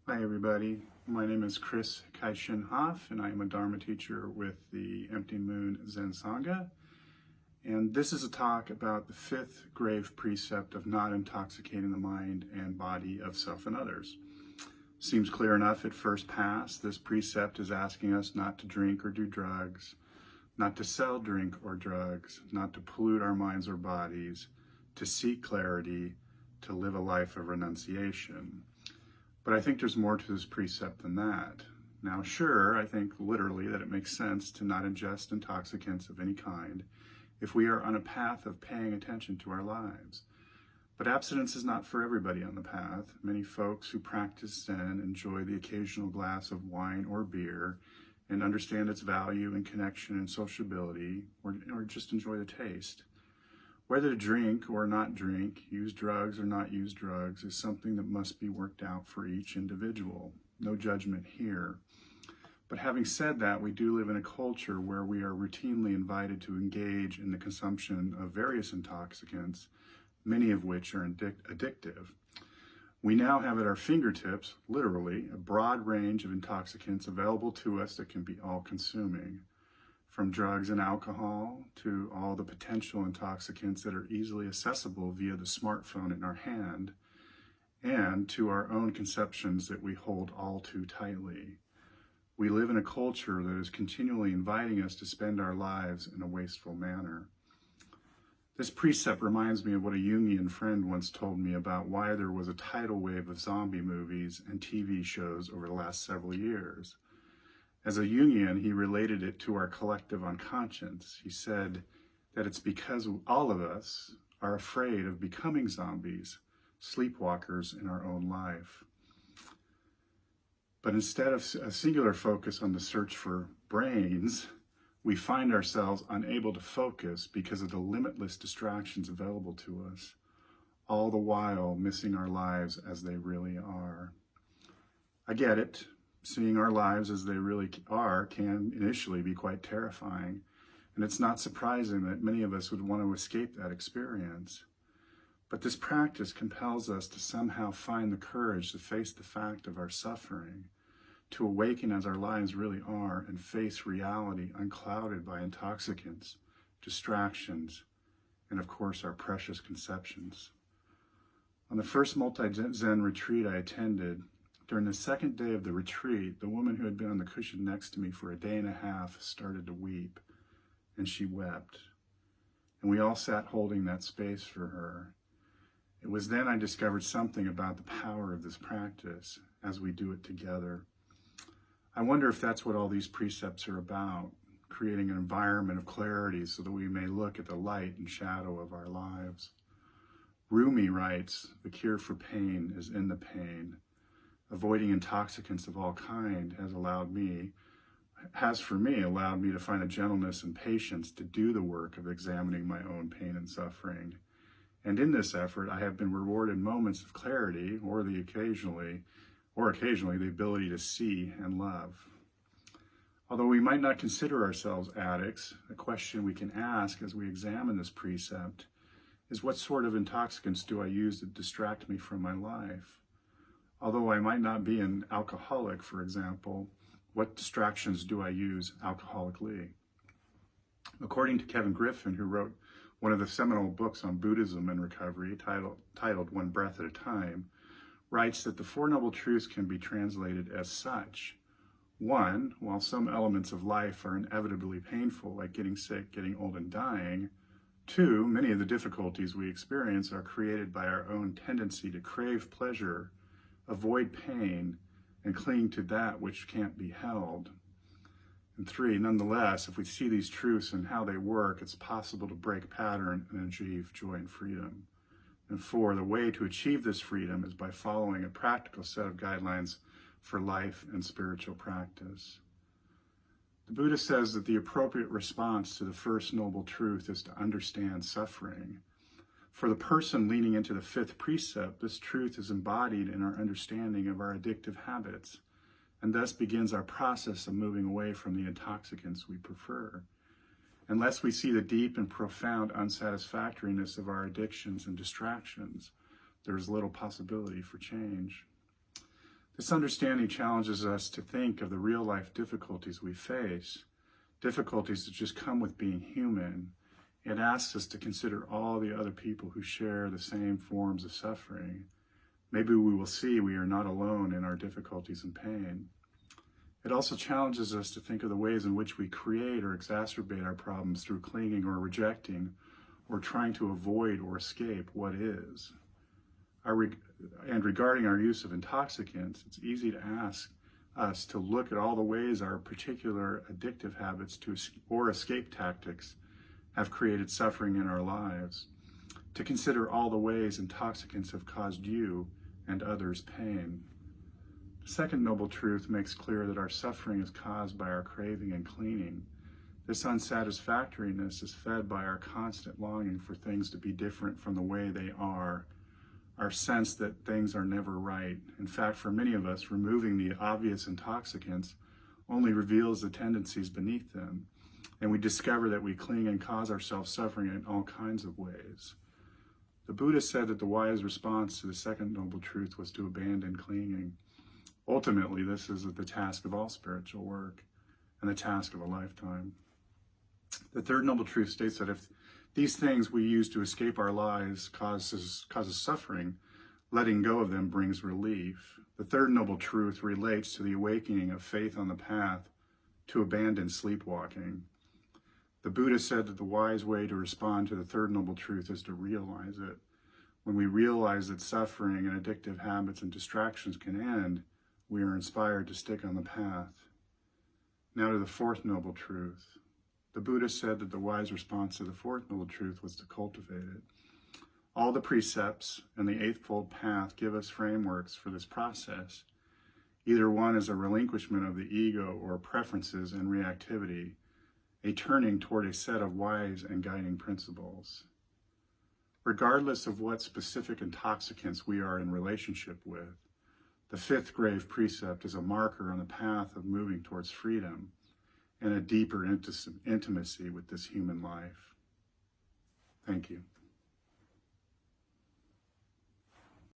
Hi everybody, my name is Chris Hoff and I am a Dharma teacher with the Empty Moon Zen Sangha. And this is a talk about the fifth grave precept of not intoxicating the mind and body of self and others. Seems clear enough at first pass. This precept is asking us not to drink or do drugs, not to sell drink or drugs, not to pollute our minds or bodies, to seek clarity, to live a life of renunciation. But I think there's more to this precept than that. Now, sure, I think literally that it makes sense to not ingest intoxicants of any kind if we are on a path of paying attention to our lives. But abstinence is not for everybody on the path. Many folks who practice Zen enjoy the occasional glass of wine or beer and understand its value and connection and sociability, or just enjoy the taste. Whether to drink or not drink, use drugs or not use drugs, is something that must be worked out for each individual. No judgment here. But having said that, we do live in a culture where we are routinely invited to engage in the consumption of various intoxicants, many of which are addictive. We now have at our fingertips, literally, a broad range of intoxicants available to us that can be all-consuming. From drugs and alcohol to all the potential intoxicants that are easily accessible via the smartphone in our hand, and to our own conceptions that we hold all too tightly. We live in a culture that is continually inviting us to spend our lives in a wasteful manner. This precept reminds me of what a Jungian friend once told me about why there was a tidal wave of zombie movies and TV shows over the last several years. As a Jungian, he related it to our collective unconscious. He said that it's because all of us are afraid of becoming zombies, sleepwalkers in our own life. But instead of a singular focus on the search for brains, we find ourselves unable to focus because of the limitless distractions available to us, all the while missing our lives as they really are. I get it. Seeing our lives as they really are can initially be quite terrifying, and it's not surprising that many of us would want to escape that experience. But this practice compels us to somehow find the courage to face the fact of our suffering, to awaken as our lives really are and face reality unclouded by intoxicants, distractions, and of course our precious conceptions. On the first multi-Zen retreat I attended, during the second day of the retreat, the woman who had been on the cushion next to me for a day and a half started to weep, and she wept. And we all sat holding that space for her. It was then I discovered something about the power of this practice as we do it together. I wonder if that's what all these precepts are about, creating an environment of clarity so that we may look at the light and shadow of our lives. Rumi writes, "The cure for pain is in the pain." Avoiding intoxicants of all kind has for me allowed me to find a gentleness and patience to do the work of examining my own pain and suffering. And in this effort, I have been rewarded moments of clarity or occasionally the ability to see and love. Although we might not consider ourselves addicts, a question we can ask as we examine this precept is, what sort of intoxicants do I use that distract me from my life? Although I might not be an alcoholic, for example, what distractions do I use alcoholically? According to Kevin Griffin, who wrote one of the seminal books on Buddhism and recovery, titled One Breath at a Time, writes that the Four Noble Truths can be translated as such. 1, while some elements of life are inevitably painful, like getting sick, getting old, and dying, 2, many of the difficulties we experience are created by our own tendency to crave pleasure, avoid pain, and cling to that which can't be held. And 3, nonetheless, if we see these truths and how they work, it's possible to break pattern and achieve joy and freedom. And 4, the way to achieve this freedom is by following a practical set of guidelines for life and spiritual practice. The Buddha says that the appropriate response to the first noble truth is to understand suffering. For the person leaning into the fifth precept, this truth is embodied in our understanding of our addictive habits, and thus begins our process of moving away from the intoxicants we prefer. Unless we see the deep and profound unsatisfactoriness of our addictions and distractions, there is little possibility for change. This understanding challenges us to think of the real-life difficulties we face, difficulties that just come with being human. It asks us to consider all the other people who share the same forms of suffering. Maybe we will see we are not alone in our difficulties and pain. It also challenges us to think of the ways in which we create or exacerbate our problems through clinging or rejecting or trying to avoid or escape what is. And regarding our use of intoxicants, it's easy to ask us to look at all the ways our particular addictive habits or escape tactics have created suffering in our lives, to consider all the ways intoxicants have caused you and others pain. The second noble truth makes clear that our suffering is caused by our craving and clinging. This unsatisfactoriness is fed by our constant longing for things to be different from the way they are, our sense that things are never right. In fact, for many of us, removing the obvious intoxicants only reveals the tendencies beneath them, and we discover that we cling and cause ourselves suffering in all kinds of ways. The Buddha said that the wise response to the second noble truth was to abandon clinging. Ultimately, this is the task of all spiritual work and the task of a lifetime. The third noble truth states that if these things we use to escape our lives causes suffering, letting go of them brings relief. The third noble truth relates to the awakening of faith on the path to abandon sleepwalking. The Buddha said that the wise way to respond to the third noble truth is to realize it. When we realize that suffering and addictive habits and distractions can end, we are inspired to stick on the path. Now to the fourth noble truth. The Buddha said that the wise response to the fourth noble truth was to cultivate it. All the precepts and the Eightfold Path give us frameworks for this process. Either one is a relinquishment of the ego or preferences and reactivity, a turning toward a set of wise and guiding principles. Regardless of what specific intoxicants we are in relationship with, the fifth grave precept is a marker on the path of moving towards freedom and a deeper intimacy with this human life. Thank you.